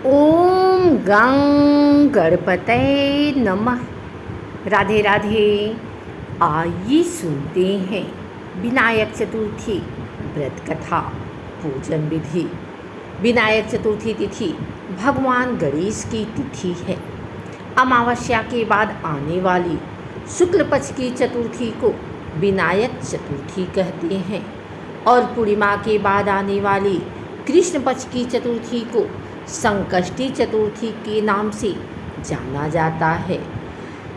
ओम गं गणपतये नमः। राधे राधे। आइए सुनते हैं विनायक चतुर्थी व्रत कथा पूजन विधि। विनायक चतुर्थी तिथि भगवान गणेश की तिथि है। अमावस्या के बाद आने वाली शुक्ल पक्ष की चतुर्थी को विनायक चतुर्थी कहते हैं और पूर्णिमा के बाद आने वाली कृष्ण पक्ष की चतुर्थी को संकष्टी चतुर्थी के नाम से जाना जाता है।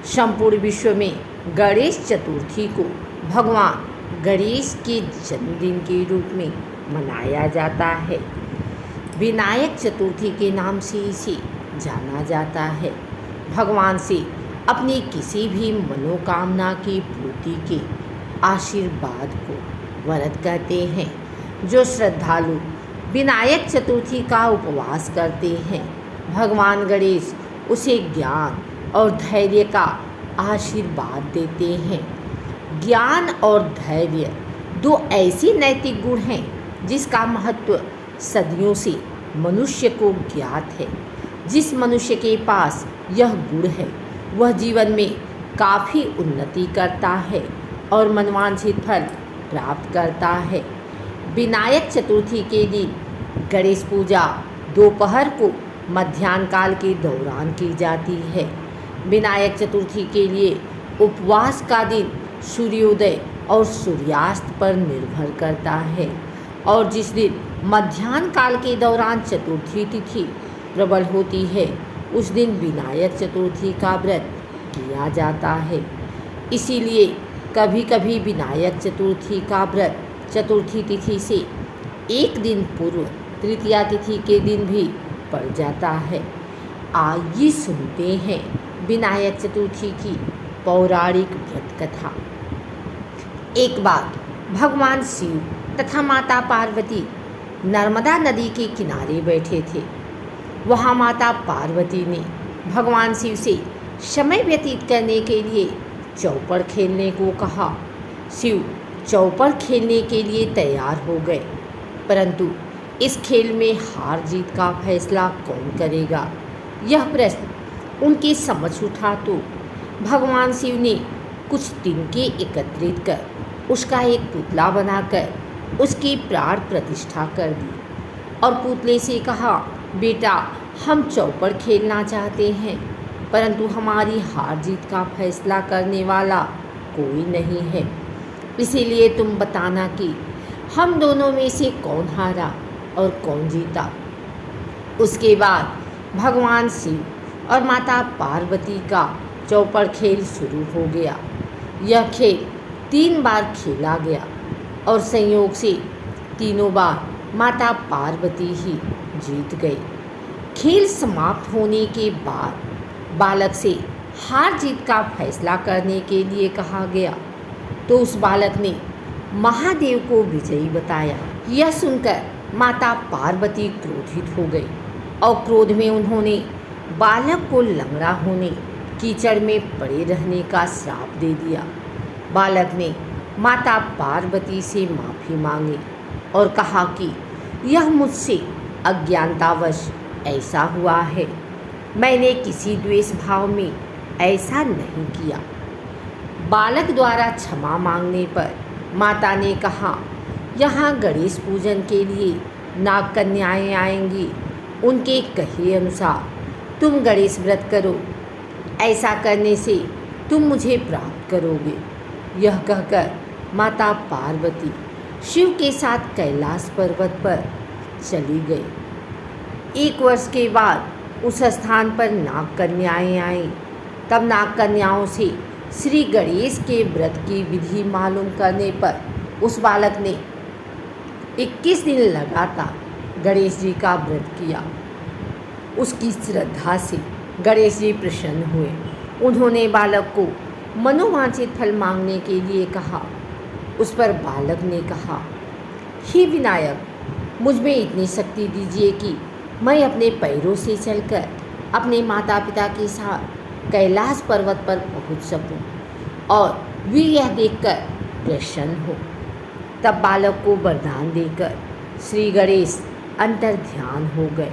संपूर्ण विश्व में गणेश चतुर्थी को भगवान गणेश के जन्मदिन के रूप में मनाया जाता है। विनायक चतुर्थी के नाम से इसे जाना जाता है। भगवान से अपनी किसी भी मनोकामना की पूर्ति के आशीर्वाद को व्रत कहते हैं। जो श्रद्धालु विनायक चतुर्थी का उपवास करते हैं, भगवान गणेश उसे ज्ञान और धैर्य का आशीर्वाद देते हैं। ज्ञान और धैर्य दो ऐसे नैतिक गुण हैं जिसका महत्व सदियों से मनुष्य को ज्ञात है। जिस मनुष्य के पास यह गुण है वह जीवन में काफ़ी उन्नति करता है और मनवांछित फल प्राप्त करता है। विनायक चतुर्थी के दिन गणेश पूजा दोपहर को मध्याह्न काल के दौरान की जाती है। विनायक चतुर्थी के लिए उपवास का दिन सूर्योदय और सूर्यास्त पर निर्भर करता है और जिस दिन मध्याह्न काल के दौरान चतुर्थी तिथि प्रबल होती है उस दिन विनायक चतुर्थी का व्रत किया जाता है। इसीलिए कभी कभी विनायक चतुर्थी का व्रत चतुर्थी तिथि से एक दिन पूर्व तृतीया तिथि के दिन भी पड़ जाता है। आइए सुनते हैं विनायक चतुर्थी की पौराणिक व्रत कथा। एक बार भगवान शिव तथा माता पार्वती नर्मदा नदी के किनारे बैठे थे। वहाँ माता पार्वती ने भगवान शिव से समय व्यतीत करने के लिए चौपड़ खेलने को कहा। शिव चौपड़ खेलने के लिए तैयार हो गए, परंतु इस खेल में हार जीत का फैसला कौन करेगा, यह प्रश्न उनकी समझ उठा तो भगवान शिव ने कुछ तिनके एकत्रित कर उसका एक पुतला बनाकर उसकी प्राण प्रतिष्ठा कर दी और पुतले से कहा, बेटा हम चौपड़ खेलना चाहते हैं, परंतु हमारी हार जीत का फैसला करने वाला कोई नहीं है, इसीलिए तुम बताना कि हम दोनों में से कौन हारा और कौन जीता। उसके बाद भगवान शिव और माता पार्वती का चौपड़ खेल शुरू हो गया। यह खेल 3 बार खेला गया और संयोग से तीनों बार माता पार्वती ही जीत गई। खेल समाप्त होने के बाद बालक से हार जीत का फैसला करने के लिए कहा गया तो उस बालक ने महादेव को विजयी बताया। यह सुनकर माता पार्वती क्रोधित हो गई और क्रोध में उन्होंने बालक को लंगड़ा होने, कीचड़ में पड़े रहने का श्राप दे दिया। बालक ने माता पार्वती से माफ़ी मांगी और कहा कि यह मुझसे अज्ञानतावश ऐसा हुआ है, मैंने किसी द्वेष भाव में ऐसा नहीं किया। बालक द्वारा क्षमा मांगने पर माता ने कहा, यहाँ गणेश पूजन के लिए नाग कन्याएँ आएंगी, उनके कहे अनुसार तुम गणेश व्रत करो, ऐसा करने से तुम मुझे प्राप्त करोगे। यह कहकर माता पार्वती शिव के साथ कैलाश पर्वत पर चली गई। 1 वर्ष के बाद उस स्थान पर नाग कन्याएँ आईं। तब नाग कन्याओं से श्री गणेश के व्रत की विधि मालूम करने पर उस बालक ने 21 दिन लगातार गणेश जी का व्रत किया। उसकी श्रद्धा से गणेश जी प्रसन्न हुए। उन्होंने बालक को मनोवांछित फल मांगने के लिए कहा। उस पर बालक ने कहा, हे विनायक, मुझ में इतनी शक्ति दीजिए कि मैं अपने पैरों से चलकर अपने माता पिता के साथ कैलाश पर्वत पर पहुंच सकूं और वे यह देखकर प्रसन्न हो। तब बालक को वरदान देकर श्री गणेश अंतर ध्यान हो गए।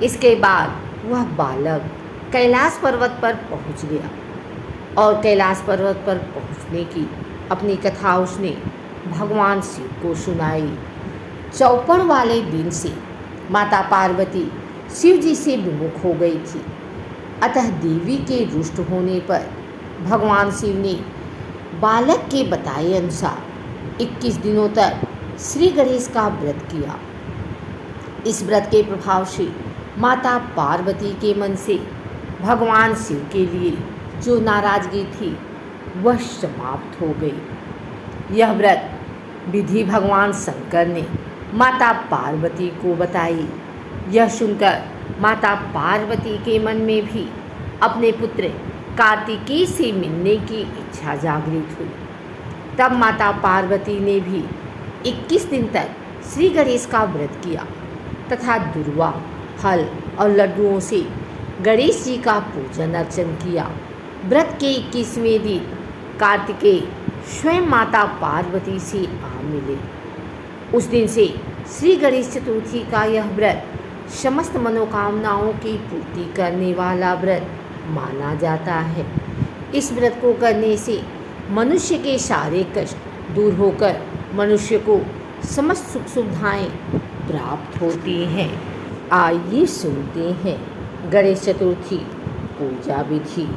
इसके बाद वह बालक कैलाश पर्वत पर पहुंच गया और कैलाश पर्वत पर पहुंचने की अपनी कथा उसने भगवान शिव को सुनाई। चौपड़ वाले दिन से माता पार्वती शिव जी से विमुख हो गई थी, अतः देवी के रुष्ट होने पर भगवान शिव ने बालक के बताए अनुसार 21 दिनों तक श्री गणेश का व्रत किया। इस व्रत के प्रभाव से माता पार्वती के मन से भगवान शिव के लिए जो नाराजगी थी वह समाप्त हो गई। यह व्रत विधि भगवान शंकर ने माता पार्वती को बताई। यह सुनकर माता पार्वती के मन में भी अपने पुत्र कार्तिकेय से मिलने की इच्छा जागृत हुई। तब माता पार्वती ने भी 21 दिन तक श्री गणेश का व्रत किया तथा दुर्वा, फल और लड्डुओं से गणेश जी का पूजन अर्चन किया। व्रत के 21वें दिन कार्तिकेय स्वयं माता पार्वती से आ मिले। उस दिन से श्री गणेश चतुर्थी का यह व्रत समस्त मनोकामनाओं की पूर्ति करने वाला व्रत माना जाता है। इस व्रत को करने से मनुष्य के सारे कष्ट दूर होकर मनुष्य को समस्त सुख सुविधाएं प्राप्त होती हैं। आइए सुनते हैं गणेश चतुर्थी पूजा विधि।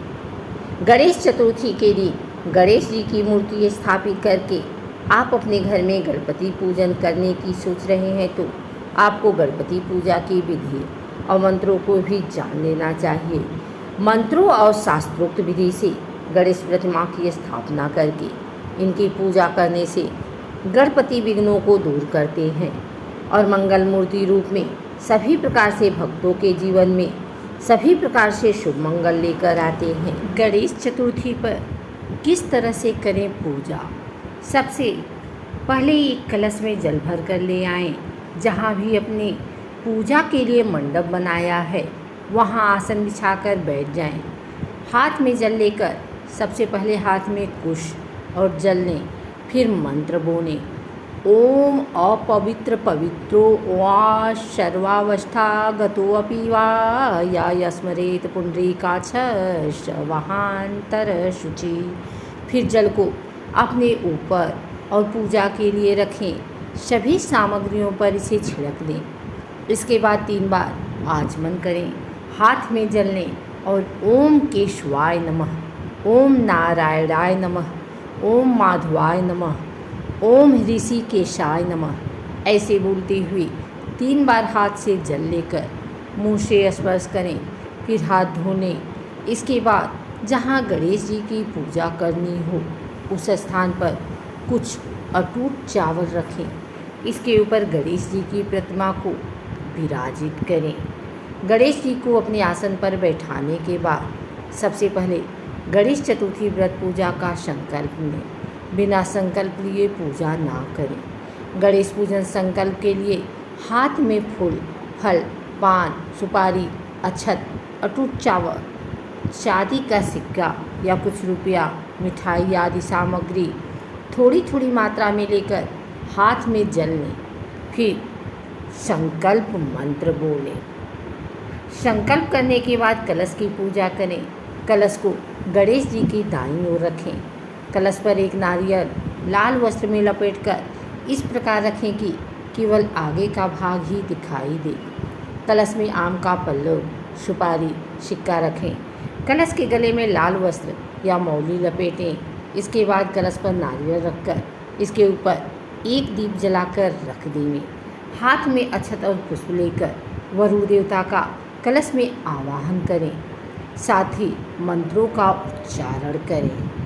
गणेश चतुर्थी के दिन गणेश जी की मूर्ति स्थापित करके आप अपने घर में गणपति पूजन करने की सोच रहे हैं तो आपको गणपति पूजा की विधि और मंत्रों को भी जान लेना चाहिए। मंत्रों और शास्त्रोक्त विधि से गणेश प्रतिमा की स्थापना करके इनकी पूजा करने से गणपति विघ्नों को दूर करते हैं और मंगल मूर्ति रूप में सभी प्रकार से भक्तों के जीवन में सभी प्रकार से शुभ मंगल लेकर आते हैं। गणेश चतुर्थी पर किस तरह से करें पूजा? सबसे पहले एक कलश में जल भर कर ले आएं। जहाँ भी अपने पूजा के लिए मंडप बनाया है वहाँ आसन बिछाकर बैठ जाएं। हाथ में जल लेकर सबसे पहले हाथ में कुश और जल लें, फिर मंत्र बोलें। ओम अपवित्र पवित्रो वा सर्वावस्था गतोऽपि वा या यस्मरेत पुंडरीकाक्ष वहांतर शुचि। फिर जल को अपने ऊपर और पूजा के लिए रखें। सभी सामग्रियों पर इसे छिड़क दें। इसके बाद 3 बार आचमन करें। हाथ में जल लें और ओम केशवाय नमः, ओम नारायणाय नमः, ओम माधवाय नमः, ओम ऋषिकेशाय नमः ऐसे बोलते हुए 3 बार हाथ से जल लेकर मुँह से स्पर्श करें। फिर हाथ धोने। इसके बाद जहाँ गणेश जी की पूजा करनी हो उस स्थान पर कुछ अटूट चावल रखें। इसके ऊपर गणेश जी की प्रतिमा को विराजित करें। गणेश जी को अपने आसन पर बैठाने के बाद सबसे पहले गणेश चतुर्थी व्रत पूजा का संकल्प लें। बिना संकल्प लिए पूजा ना करें। गणेश पूजन संकल्प के लिए हाथ में फूल, फल, पान, सुपारी, अक्षत, अटूट चावल, चांदी का सिक्का या कुछ रुपया, मिठाई आदि सामग्री थोड़ी थोड़ी मात्रा में लेकर हाथ में जल लें। फिर संकल्प मंत्र बोलें। संकल्प करने के बाद कलश की पूजा करें। कलश को गणेश जी की दाईं ओर रखें। कलश पर एक नारियल लाल वस्त्र में लपेटकर इस प्रकार रखें कि केवल आगे का भाग ही दिखाई दे। कलश में आम का पल्लव, सुपारी, सिक्का रखें। कलश के गले में लाल वस्त्र या मौली लपेटें। इसके बाद कलश पर नारियल रखकर इसके ऊपर एक दीप जलाकर रख देंगे। हाथ में अक्षत और पुष्प लेकर वरु देवता का कलश में आवाहन करें। साथ ही मंत्रों का उच्चारण करें।